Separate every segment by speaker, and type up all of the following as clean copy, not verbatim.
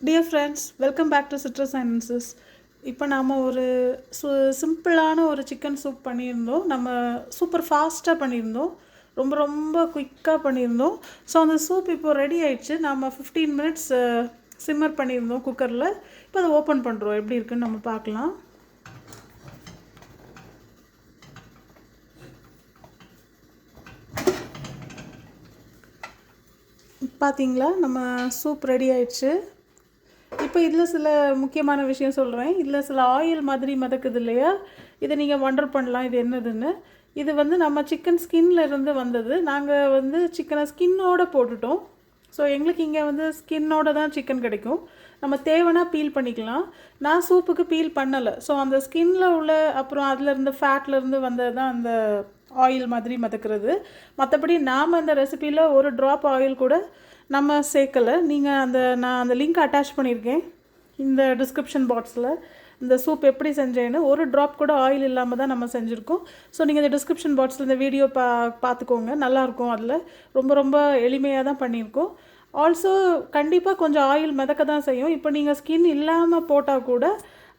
Speaker 1: Dear friends, welcome back to citrus sciences. இப்போ நாம் ஒரு சிம்பிளான ஒரு சிக்கன் சூப் பண்ணியிருந்தோம். நம்ம சூப்பர் ஃபாஸ்ட்டாக பண்ணியிருந்தோம், ரொம்ப ரொம்ப குயிக்காக பண்ணியிருந்தோம். ஸோ அந்த சூப் இப்போது ரெடி ஆயிடுச்சு. நம்ம 15 மினிட்ஸ் சிம்மர் பண்ணியிருந்தோம் குக்கரில். இப்போ அதை ஓப்பன் பண்ணுறோம், எப்படி இருக்குன்னு நம்ம பார்க்கலாம். பார்த்தீங்களா, நம்ம சூப் ரெடி ஆயிடுச்சு. இப்போ இதில் சில முக்கியமான விஷயம் சொல்கிறேன். இதில் சில ஆயில் மாதிரி மிதக்குது இல்லையா, இதை நீங்கள் வண்டர் பண்ணலாம் இது என்னதுன்னு. இது வந்து நம்ம சிக்கன் ஸ்கின்ல இருந்து வந்தது. நாங்கள் வந்து சிக்கனை ஸ்கின்னோடு போட்டுட்டோம். ஸோ எங்களுக்கு இங்கே வந்து ஸ்கின்னோட தான் சிக்கன் கிடைக்கும். நம்ம தேவைன்னா பீல் பண்ணிக்கலாம். நான் சூப்புக்கு பீல் பண்ணலை. ஸோ அந்த ஸ்கின்ல உள்ள அப்புறம் அதில் இருந்த ஃபேட்லேருந்து வந்தது தான் அந்த ஆயில் மாதிரி மிதக்கிறது. மற்றபடி நாம் அந்த ரெசிப்பியில் ஒரு ட்ராப் ஆயில் கூட நம்ம சேர்க்கலை. நீங்கள் நான் அந்த லிங்க் அட்டாச் பண்ணியிருக்கேன் இந்த டிஸ்கிரிப்ஷன் பாக்ஸில். இந்த சூப் எப்படி செஞ்சேன்னு ஒரு ட்ராப் கூட ஆயில் இல்லாமல் தான் நம்ம செஞ்சுருக்கோம். ஸோ நீங்கள் இந்த டிஸ்கிரிப்ஷன் பாக்ஸில் இந்த வீடியோ பார்த்துக்கோங்க, நல்லாயிருக்கும். அதில் ரொம்ப ரொம்ப எளிமையாக தான் பண்ணியிருக்கோம். ஆல்சோ கண்டிப்பாக கொஞ்சம் ஆயில் மிதக்க தான் செய்யும். இப்போ நீங்கள் ஸ்கின் இல்லாமல் போட்டால் கூட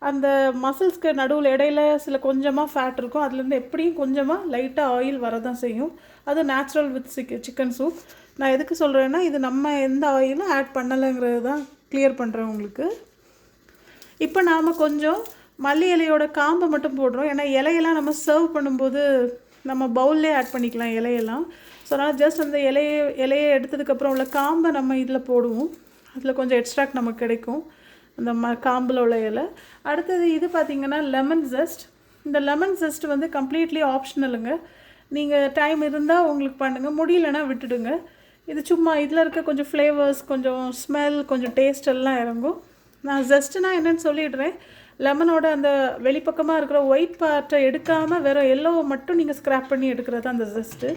Speaker 1: அந்த மசில்ஸ்க்கு நடுவில் இடையில சில கொஞ்சமாக ஃபேட் இருக்கும், அதுலேருந்து எப்படியும் கொஞ்சமாக லைட்டாக ஆயில் வரதான் செய்யும். அது நேச்சுரல் வித் சிக்கன் சூப். நான் எதுக்கு சொல்கிறேன்னா, இது நம்ம எந்த ஆயிலும் ஆட் பண்ணலைங்கிறது தான் கிளியர் பண்ணுறேன் உங்களுக்கு. இப்போ நாம் கொஞ்சம் மல்லி இலையோட காம்பை மட்டும் போடுறோம். ஏன்னா இலையெல்லாம் நம்ம சர்வ் பண்ணும்போது நம்ம பவுல்லே ஆட் பண்ணிக்கலாம் இலையெல்லாம். ஸோ அதனால் ஜஸ்ட் அந்த இலையை எடுத்ததுக்கப்புறம் உள்ள காம்பை நம்ம இதில் போடுவோம். அதில் கொஞ்சம் எக்ஸ்ட்ராக்ட் நமக்கு கிடைக்கும், அந்த காம்பில் உள்ள இலை. அடுத்தது இது பார்த்திங்கன்னா லெமன் ஜெஸ்ட். இந்த லெமன் ஜெஸ்ட் வந்து கம்ப்ளீட்லி ஆப்ஷனலுங்க. நீங்கள் டைம் இருந்தால் உங்களுக்கு பண்ணுங்கள், முடியலன்னா விட்டுடுங்க. இது சும்மா இதில் இருக்க கொஞ்சம் ஃப்ளேவர்ஸ், கொஞ்சம் ஸ்மெல், கொஞ்சம் டேஸ்ட் எல்லாம் இறங்கும். நான் ஜெஸ்ட்டுனா என்னென்னு சொல்லிடுறேன். லெமனோட அந்த வெளிப்பக்கமாக இருக்கிற ஒயிட் பார்ட்டை எடுக்காமல் வெறும் எல்லோவை மட்டும் நீங்கள் ஸ்க்ராப் பண்ணி எடுக்கிறது அந்த ஜெஸ்ட்டு.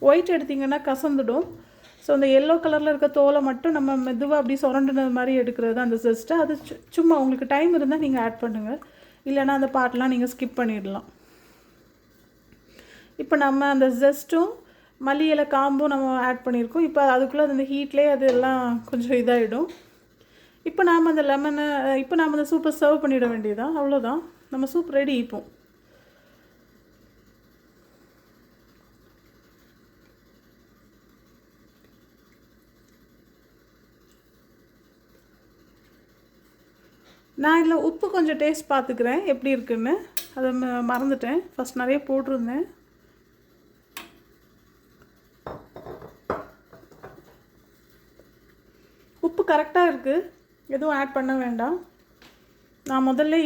Speaker 1: ஒயிட் எடுத்திங்கன்னா கசந்துடும். ஸோ அந்த எல்லோ கலரில் இருக்க தோலை மட்டும் நம்ம மெதுவாக அப்படி சுரண்டுனது மாதிரி எடுக்கிறது அந்த ஜெஸ்ட்டு. அது சும்மா உங்களுக்கு டைம் இருந்தால் நீங்கள் ஆட் பண்ணுங்கள், இல்லைனா அந்த பார்ட்லாம் நீங்கள் ஸ்கிப் பண்ணிடலாம். இப்போ நம்ம அந்த ஜெஸ்ட்டும் மல்லி இலை காம்பும் நம்ம ஆட் பண்ணியிருக்கோம். இப்போ அதுக்குள்ளே அந்த ஹீட்லேயே அது எல்லாம் கொஞ்சம் இதாகிடும். இப்போ நாம் அந்த நாம் அந்த சூப்பை சர்வ் பண்ணிட வேண்டியதான், அவ்வளோதான். நம்ம சூப் ரெடி. இப்போ நான் இதில் உப்பு கொஞ்சம் டேஸ்ட் பார்த்துக்கிறேன் எப்படி இருக்குன்னு. அதை மறந்துட்டேன், ஃபஸ்ட் நிறைய போட்டிருந்தேன். உப்பு கரெக்டாக இருக்குது, எதுவும் ஆட் பண்ண வேண்டாம். நான் முதல்ல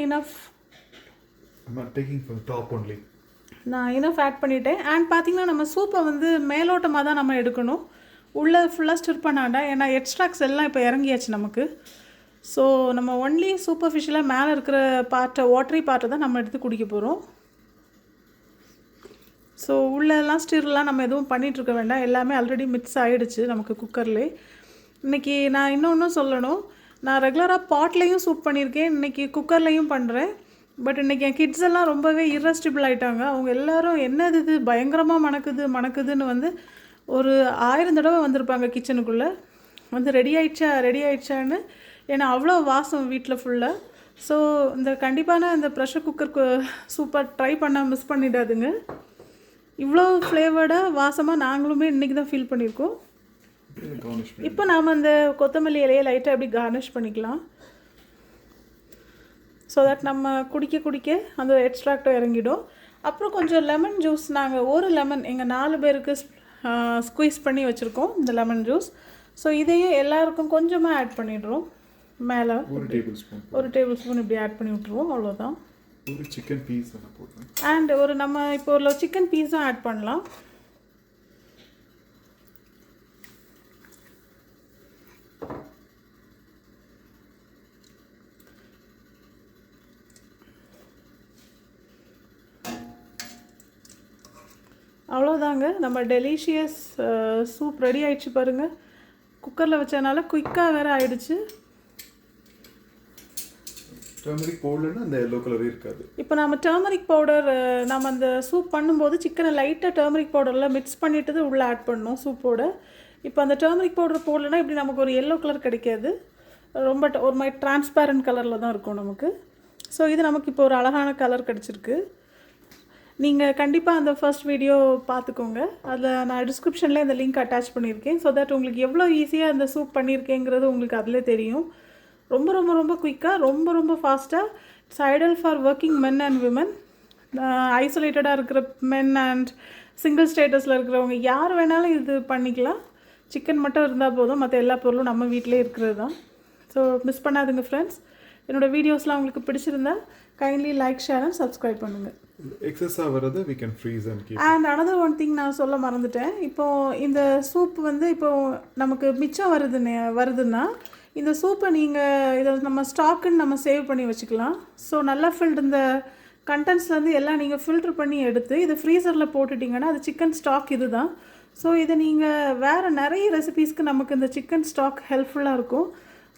Speaker 1: நான் இனஃப் ஆட் பண்ணிட்டேன். அண்ட் பார்த்திங்கன்னா நம்ம சூப்பை வந்து மேலோட்டமாக தான் நம்ம எடுக்கணும், உள்ளே ஃபுல்லாக ஸ்டிர் பண்ணாண்டா. ஏன்னா எக்ஸ்ட்ராக்ஸ் எல்லாம் இப்போ இறங்கியாச்சு நமக்கு. ஸோ நம்ம ஒன்லி சூப்பர்ஃபிஷியலாக மேலே இருக்கிற பார்ட்டை, வாட்டரி பார்ட்டை தான் நம்ம எடுத்து குடிக்க போகிறோம். ஸோ உள்ளெல்லாம் ஸ்டிர்லாம் நம்ம எதுவும் பண்ணிகிட்ருக்க வேண்டாம், எல்லாமே ஆல்ரெடி மிக்ஸ் ஆகிடுச்சு நமக்கு குக்கர்லேயே. இன்றைக்கி நான் இன்னொன்றும் சொல்லணும், நான் ரெகுலராக பாட்லேயும் சூப் பண்ணியிருக்கேன், இன்றைக்கி குக்கர்லேயும் பண்ணுறேன். பட் இன்றைக்கி என் கிட்ஸ் எல்லாம் ரொம்பவே இர்ரெஸ்டிபிள் ஆகிட்டாங்க. அவங்க எல்லோரும் என்னது இது பயங்கரமாக மணக்குதுன்னு வந்து ஒரு 1000 தடவை வந்திருப்பாங்க கிச்சனுக்குள்ளே, வந்து ரெடி ஆயிடுச்சான்னு. ஏன்னா அவ்வளோ வாசம் வீட்டில் ஃபுல்லாக. ஸோ இந்த கண்டிப்பான இந்த ப்ரெஷர் குக்கருக்கு சூப்பர் ட்ரை பண்ண மிஸ் பண்ணிடாதுங்க. இவ்வளோ ஃப்ளேவர்டாக வாசமாக நாங்களுமே இன்றைக்கி தான் ஃபீல் பண்ணியிருக்கோம். இப்போ நாம் அந்த கொத்தமல்லி இலையை லைட்டாக எப்படி கார்னிஷ் பண்ணிக்கலாம், ஸோ தட் நம்ம குடிக்க அந்த எக்ஸ்ட்ராக்டும் இறங்கிடும். அப்புறம் கொஞ்சம் லெமன் ஜூஸ், நாங்கள் ஒரு லெமன் எங்கள் 4 பேருக்கு ஸ்குவீஸ் பண்ணி வச்சுருக்கோம் இந்த லெமன் ஜூஸ். ஸோ இதையும் எல்லாருக்கும் கொஞ்சமாக ஆட் பண்ணிடுறோம். மேலே ஒரு டேபிள் ஸ்பூன் இப்படி ஆட் பண்ணி விட்டுருவோம், அவ்வளோதான்.
Speaker 2: ஒரு சிக்கன் பீஸ்
Speaker 1: அண்ட் நம்ம இப்போ ஒரு சிக்கன் பீஸும் ஆட் பண்ணலாம். அவ்வளோதாங்க, நம்ம டெலிஷியஸ் சூப் ரெடி ஆகிடுச்சு பாருங்கள். குக்கரில் வச்சதுனால குயிக்காக வேறு ஆகிடுச்சு.
Speaker 2: டர்மரிக் பவுடர்னா அந்த எல்லோ கலரே இருக்காது.
Speaker 1: இப்போ நம்ம டர்மரிக் பவுடர் நம்ம அந்த சூப் பண்ணும்போது சிக்கனை லைட்டாக டர்மரிக் பவுடரில் மிக்ஸ் பண்ணிவிட்டு உள்ளே ஆட் பண்ணணும் சூப்போட. இப்போ அந்த டர்மரிக் பவுடர் போடலைன்னா இப்படி நமக்கு ஒரு எல்லோ கலர் கிடைக்காது. ரொம்ப ஒரு மாதிரி டிரான்ஸ்பேரண்ட் கலரில் தான் இருக்கும் நமக்கு. ஸோ இது நமக்கு இப்போ ஒரு அழகான கலர் கிடச்சிருக்கு. நீங்கள் கண்டிப்பாக அந்த ஃபர்ஸ்ட் வீடியோ பார்த்துக்கோங்க. அதில் நான் டிஸ்கிரிப்ஷனில் இந்த லிங்க் அட்டாச் பண்ணியிருக்கேன். ஸோ தட் உங்களுக்கு எவ்வளோ ஈஸியாக அந்த சூப் பண்ணியிருக்கேங்கிறது உங்களுக்கு அதில் தெரியும். ரொம்ப ரொம்ப ரொம்ப குயிக்காக, ரொம்ப ரொம்ப ஃபாஸ்ட்டாக. It's ideal for working men and women, ஐசோலேட்டடாக இருக்கிற மென் அண்ட் சிங்கிள் ஸ்டேட்டஸில் இருக்கிறவங்க யார் வேணாலும் இது பண்ணிக்கலாம். சிக்கன் மட்டும் இருந்தால் போதும், மற்ற எல்லா பொருளும் நம்ம வீட்டிலே இருக்கிறது தான். ஸோ மிஸ் பண்ணாதுங்க ஃப்ரெண்ட்ஸ். என்னோடய வீடியோஸ்லாம் உங்களுக்கு பிடிச்சிருந்தா kindly like, share and subscribe பண்ணுங்கள்.
Speaker 2: எக்ஸஸாக வர்றது we can freeze and keep.
Speaker 1: And another one thing நான் சொல்ல மறந்துட்டேன். இப்போது இந்த சூப் வந்து இப்போது நமக்கு மிச்சம் வருதுன்னா இந்த சூப்பை நீங்கள் இதை நம்ம ஸ்டாக்குன்னு நம்ம சேவ் பண்ணி வச்சுக்கலாம். ஸோ நல்லா ஃபில்டு இந்த கண்டென்ட்ஸ்லேருந்து எல்லாம் நீங்கள் ஃபில்ட்ரு பண்ணி எடுத்து இதை ஃப்ரீசரில் போட்டுட்டிங்கன்னா அது சிக்கன் ஸ்டாக் இது தான். ஸோ இதை நீங்கள் வேறு நிறைய ரெசிபீஸ்க்கு நமக்கு இந்த சிக்கன் ஸ்டாக் ஹெல்ப்ஃபுல்லாக இருக்கும்.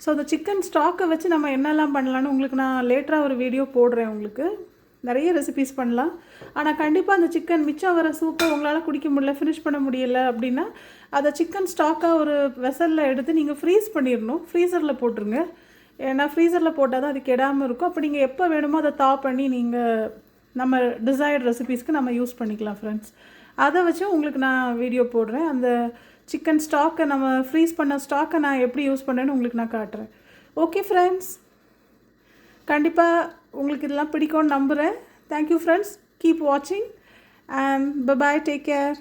Speaker 1: ஸோ அந்த சிக்கன் ஸ்டாக்கை வச்சு நம்ம என்னெல்லாம் பண்ணலான்னு உங்களுக்கு நான் லேட்டராக ஒரு வீடியோ போடுறேன். உங்களுக்கு நிறைய ரெசிபீஸ் பண்ணலாம். ஆனால் கண்டிப்பாக அந்த சிக்கன் மிச்சம் வர சூப்பை உங்களால் குடிக்க முடியல, ஃபினிஷ் பண்ண முடியல அப்படின்னா அதை சிக்கன் ஸ்டாக்காக ஒரு வெசலில் எடுத்து நீங்கள் ஃப்ரீஸ் பண்ணிடணும். ஃப்ரீசரில் போட்டுருங்க. ஏன்னா ஃப்ரீசரில் போட்டால் தான் அது கெடாமல் இருக்கும். அப்போ நீங்கள் எப்போ வேணுமோ அதை பண்ணி நீங்கள் நம்ம டிசைர்ட் ரெசிபீஸ்க்கு நம்ம யூஸ் பண்ணிக்கலாம் ஃப்ரெண்ட்ஸ். அதை வச்சு உங்களுக்கு நான் வீடியோ போடுறேன். அந்த சிக்கன் ஸ்டாக்கை நம்ம ஃப்ரீஸ் பண்ண ஸ்டாக்கை நான் எப்படி யூஸ் பண்ணேன்னு உங்களுக்கு நான் காட்டுறேன். ஓகே ஃப்ரெண்ட்ஸ், கண்டிப்பாக உங்களுக்கு இதெல்லாம் பிடிக்கும்னு நம்புகிறேன். தேங்க்யூ ஃப்ரெண்ட்ஸ், கீப் வாட்சிங் அண்ட் பை, டேக் கேர்.